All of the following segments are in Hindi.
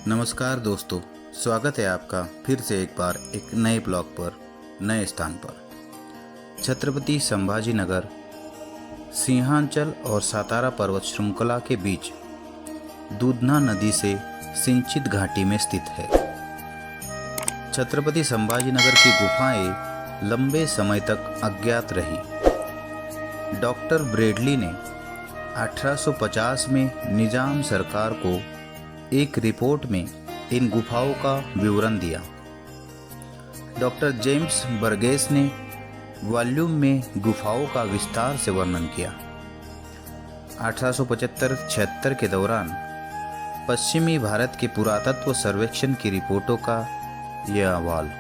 नमस्कार दोस्तों, स्वागत है आपका फिर से एक बार एक नए ब्लॉग पर, नए स्थान पर। छत्रपति संभाजी नगर सिंहांचल और सातारा पर्वत श्रृंखला के बीच दूधना नदी से सिंचित घाटी में स्थित है। छत्रपति संभाजी नगर की गुफाएं लंबे समय तक अज्ञात रही। डॉक्टर ब्रेडली ने 1850 में निजाम सरकार को एक रिपोर्ट में इन गुफाओं का विवरण दिया। डॉक्टर जेम्स बर्गेस ने वॉल्यूम में गुफाओं का विस्तार से वर्णन किया। 1875-76 के दौरान पश्चिमी भारत के पुरातत्व सर्वेक्षण की रिपोर्टों का यह अहवाल।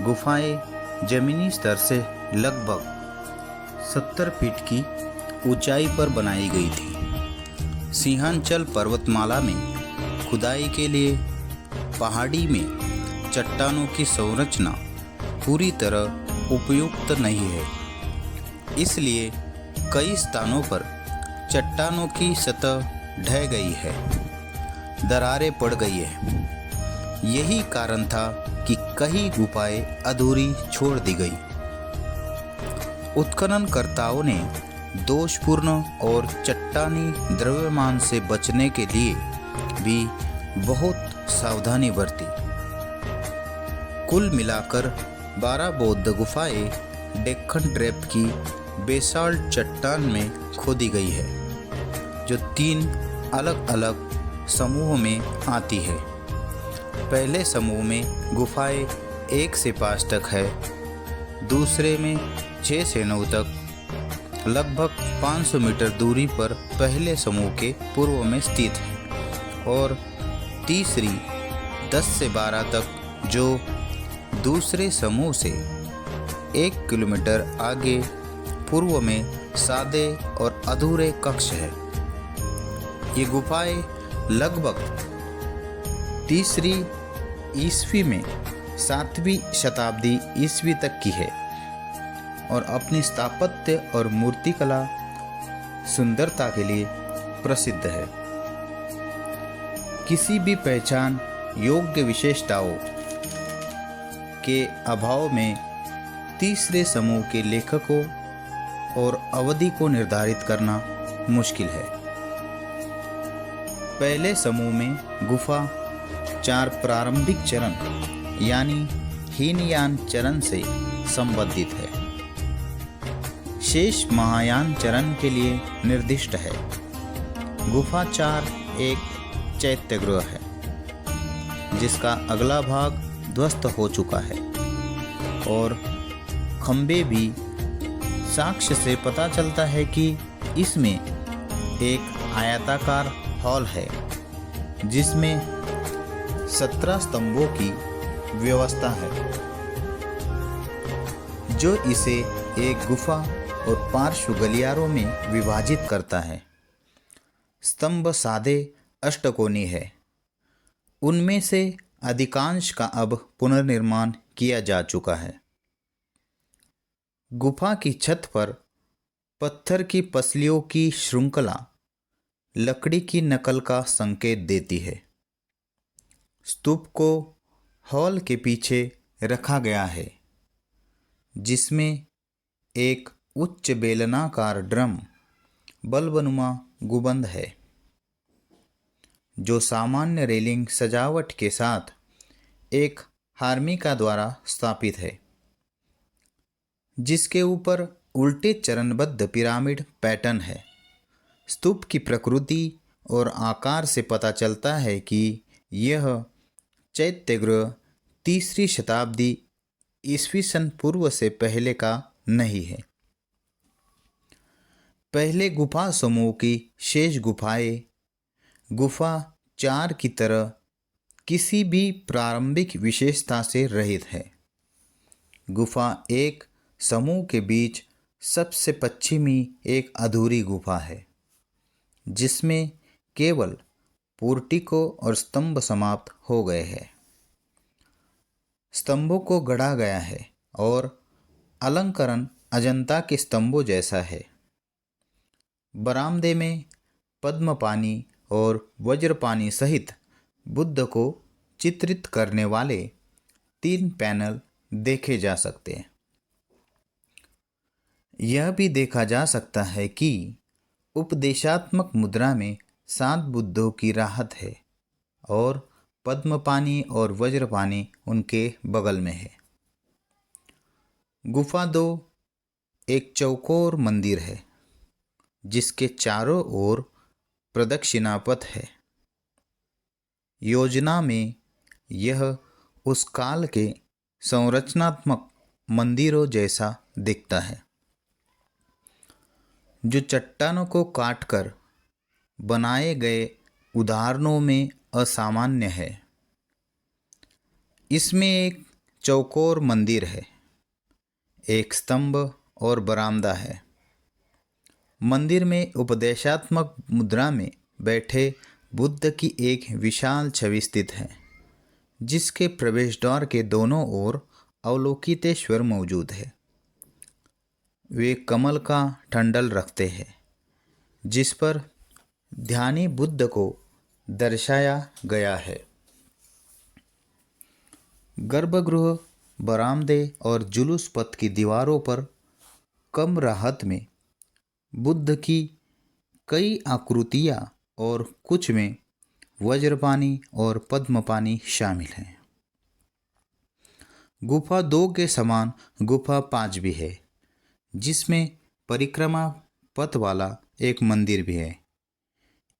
गुफाएं जमीनी स्तर से लगभग 70 फीट की ऊंचाई पर बनाई गई थी। सिंहांचल पर्वतमाला में खुदाई के लिए पहाड़ी में चट्टानों की संरचना पूरी तरह उपयुक्त नहीं है, इसलिए कई स्थानों पर चट्टानों की सतह ढह गई है, दरारें पड़ गई है। यही कारण था कि कई गुफाएं अधूरी छोड़ दी गई। उत्खननकर्ताओं ने दोषपूर्ण और चट्टानी द्रव्यमान से बचने के लिए भी बहुत सावधानी बरती। कुल मिलाकर 12 बौद्ध गुफाएं डेक्कन ट्रैप की बेसाल्ट चट्टान में खोदी गई है, जो 3 अलग अलग समूहों में आती है। पहले समूह में गुफाएं 1 से 5 तक है, दूसरे में 6 से 9 तक, लगभग 500 मीटर दूरी पर पहले समूह के पूर्व में स्थित है, और तीसरी 10 से 12 तक, जो दूसरे समूह से 1 किलोमीटर आगे पूर्व में सादे और अधूरे कक्ष है। ये गुफाएं लगभग 3री ईस्वी में 7वीं शताब्दी ईस्वी तक की है और अपनी स्थापत्य और मूर्तिकला सुंदरता के लिए प्रसिद्ध है। किसी भी पहचान योग्य विशेषताओं के अभाव में तीसरे समूह के लेखकों और अवधि को निर्धारित करना मुश्किल है। पहले समूह में गुफा 4 प्रारंभिक चरण यानी हीनयान चरण से संबंधित है। शेष महायान चरण के लिए निर्दिष्ट है। गुफा 4 एक चैत्यगृह है, जिसका अगला भाग ध्वस्त हो चुका है, और खंबे भी साक्ष्य से पता चलता है कि इसमें एक आयताकार हॉल है, जिसमें 17 स्तंभों की व्यवस्था है, जो इसे एक गुफा और पार्श्व गलियारों में विभाजित करता है। स्तंभ सादे अष्टकोणी है। उनमें से अधिकांश का अब पुनर्निर्माण किया जा चुका है। गुफा की छत पर पत्थर की पसलियों की श्रृंखला लकड़ी की नकल का संकेत देती है। स्तूप को हॉल के पीछे रखा गया है, जिसमें एक उच्च बेलनाकार ड्रम बल्बनुमा गुंबद है, जो सामान्य रेलिंग सजावट के साथ एक हार्मिका द्वारा स्थापित है, जिसके ऊपर उल्टे चरणबद्ध पिरामिड पैटर्न है। स्तूप की प्रकृति और आकार से पता चलता है कि यह चैत्यगृह 3री शताब्दी ईस्वी सन पूर्व से पहले का नहीं है। पहले गुफा समूह की शेष गुफाएं गुफा 4 की तरह किसी भी प्रारंभिक विशेषता से रहित है। गुफा 1 समूह के बीच सबसे पश्चिमी एक अधूरी गुफा है, जिसमें केवल पोर्टिको और स्तंभ समाप्त हो गए हैं। स्तंभों को गढ़ा गया है और अलंकरण अजंता के स्तंभों जैसा है। बरामदे में पद्मपानी और वज्रपानी सहित बुद्ध को चित्रित करने वाले 3 पैनल देखे जा सकते हैं। यह भी देखा जा सकता है कि उपदेशात्मक मुद्रा में 7 बुद्धों की राहत है और पद्मपानी और वज्रपानी उनके बगल में है। गुफा 2 एक चौकोर मंदिर है जिसके चारों ओर प्रदक्षिणा पथ है। योजना में यह उस काल के संरचनात्मक मंदिरों जैसा दिखता है जो चट्टानों को काटकर बनाए गए उदाहरणों में असामान्य है। इसमें एक चौकोर मंदिर है, एक स्तंभ और बरामदा है। मंदिर में उपदेशात्मक मुद्रा में बैठे बुद्ध की एक विशाल छवि स्थित है जिसके प्रवेश द्वार के दोनों ओर अवलोकितेश्वर मौजूद है। वे कमल का ठंडल रखते हैं जिस पर ध्यानी बुद्ध को दर्शाया गया है। गर्भगृह, बरामदे और जुलूस पथ की दीवारों पर कम राहत में बुद्ध की कई आकृतियाँ और कुछ में वज्रपानी और पद्मपानी शामिल हैं। गुफा 2 के समान गुफा 5 भी है जिसमें परिक्रमा पथ वाला एक मंदिर भी है।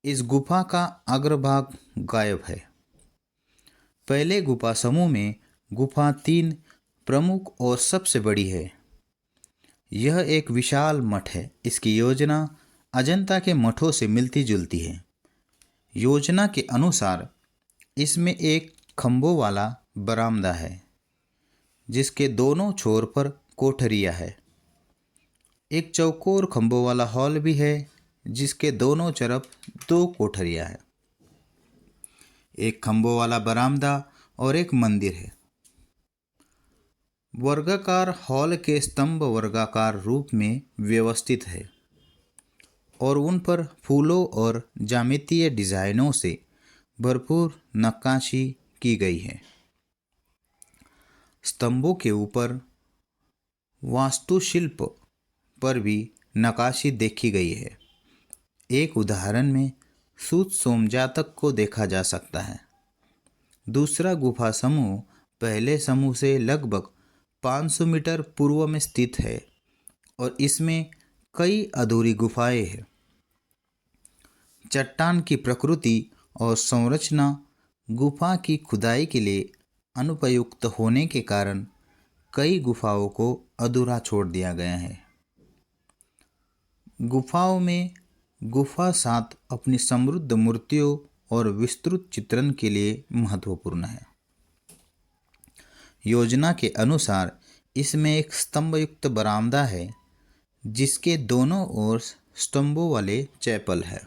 इस गुफा का अग्रभाग गायब है। पहले गुफा समूह में गुफा 3 प्रमुख और सबसे बड़ी है। यह एक विशाल मठ है। इसकी योजना अजंता के मठों से मिलती जुलती है। योजना के अनुसार इसमें एक खंभों वाला बरामदा है जिसके दोनों छोर पर कोठरियाँ है। एक चौकोर खंभों वाला हॉल भी है जिसके दोनों तरफ 2 कोठरियाँ हैं। एक खंभों वाला बरामदा और एक मंदिर है। वर्गाकार हॉल के स्तंभ वर्गाकार रूप में व्यवस्थित है और उन पर फूलों और ज्यामितीय डिजाइनों से भरपूर नक्काशी की गई है। स्तंभों के ऊपर वास्तुशिल्प पर भी नक्काशी देखी गई है। एक उदाहरण में सूत सोमजातक को देखा जा सकता है। दूसरा गुफा समूह पहले समूह से लगभग 500 मीटर पूर्व में स्थित है और इसमें कई अधूरी गुफाएं हैं। चट्टान की प्रकृति और संरचना गुफा की खुदाई के लिए अनुपयुक्त होने के कारण कई गुफाओं को अधूरा छोड़ दिया गया है। गुफाओं में गुफा 7 अपनी समृद्ध मूर्तियों और विस्तृत चित्रण के लिए महत्वपूर्ण है। योजना के अनुसार इसमें एक स्तंभयुक्त बरामदा है जिसके दोनों ओर स्तंभों वाले चैपल है,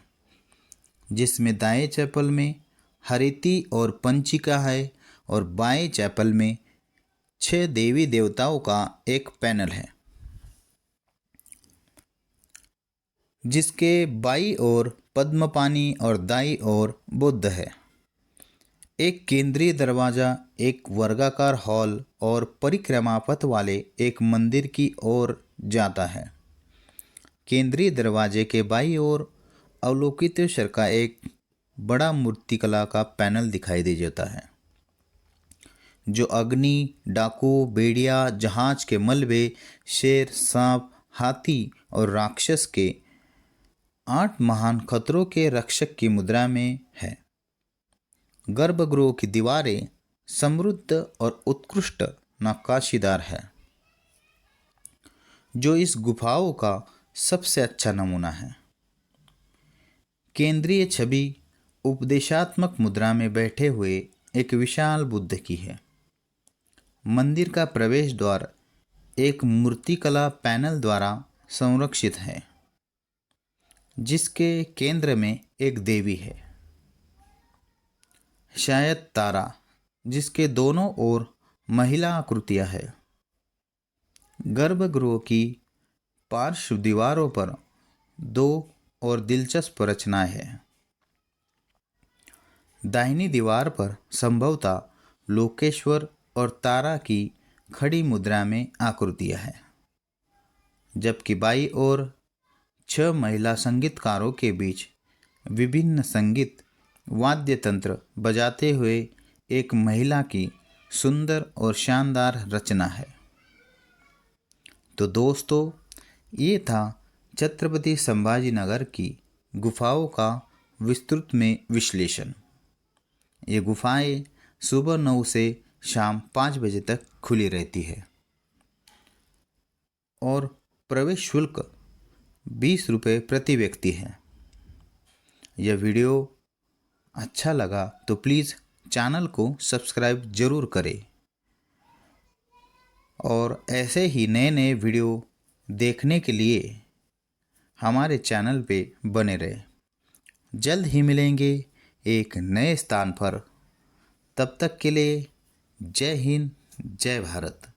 जिसमें दाएं चैपल में हरिति और पंचिका है और बाएं चैपल में 6 देवी देवताओं का एक पैनल है जिसके बाईं ओर पद्मपानी और दाईं ओर बुद्ध है। एक केंद्रीय दरवाज़ा एक वर्गाकार हॉल और परिक्रमा पथ वाले एक मंदिर की ओर जाता है। केंद्रीय दरवाजे के बाईं ओर अवलोकितेश्वर का एक बड़ा मूर्तिकला का पैनल दिखाई दे जाता है जो अग्नि, डाकू, भेड़िया, जहाज के मलबे, शेर, सांप, हाथी और राक्षस के 8 महान खतरों के रक्षक की मुद्रा में है। गर्भगृह की दीवारें समृद्ध और उत्कृष्ट नक्काशीदार है जो इस गुफाओं का सबसे अच्छा नमूना है। केंद्रीय छवि उपदेशात्मक मुद्रा में बैठे हुए एक विशाल बुद्ध की है। मंदिर का प्रवेश द्वार एक मूर्तिकला पैनल द्वारा संरक्षित है जिसके केंद्र में एक देवी है, शायद तारा, जिसके दोनों ओर महिला आकृतियां है। गर्भगृह की पार्श्व दीवारों पर 2 और दिलचस्प रचनाएं हैं। दाहिनी दीवार पर संभवतः लोकेश्वर और तारा की खड़ी मुद्रा में आकृतियां हैं, जबकि बाईं ओर 6 महिला संगीतकारों के बीच विभिन्न संगीत वाद्य तंत्र बजाते हुए एक महिला की सुंदर और शानदार रचना है। तो दोस्तों, ये था छत्रपति संभाजी नगर की गुफाओं का विस्तृत में विश्लेषण। ये गुफाएं सुबह 9 से शाम 5 बजे तक खुली रहती है और प्रवेश शुल्क 20 रुपये प्रति व्यक्ति है। यह वीडियो अच्छा लगा तो प्लीज़ चैनल को सब्सक्राइब ज़रूर करें और ऐसे ही नए नए वीडियो देखने के लिए हमारे चैनल पे बने रहें। जल्द ही मिलेंगे एक नए स्थान पर। तब तक के लिए जय हिंद, जय भारत।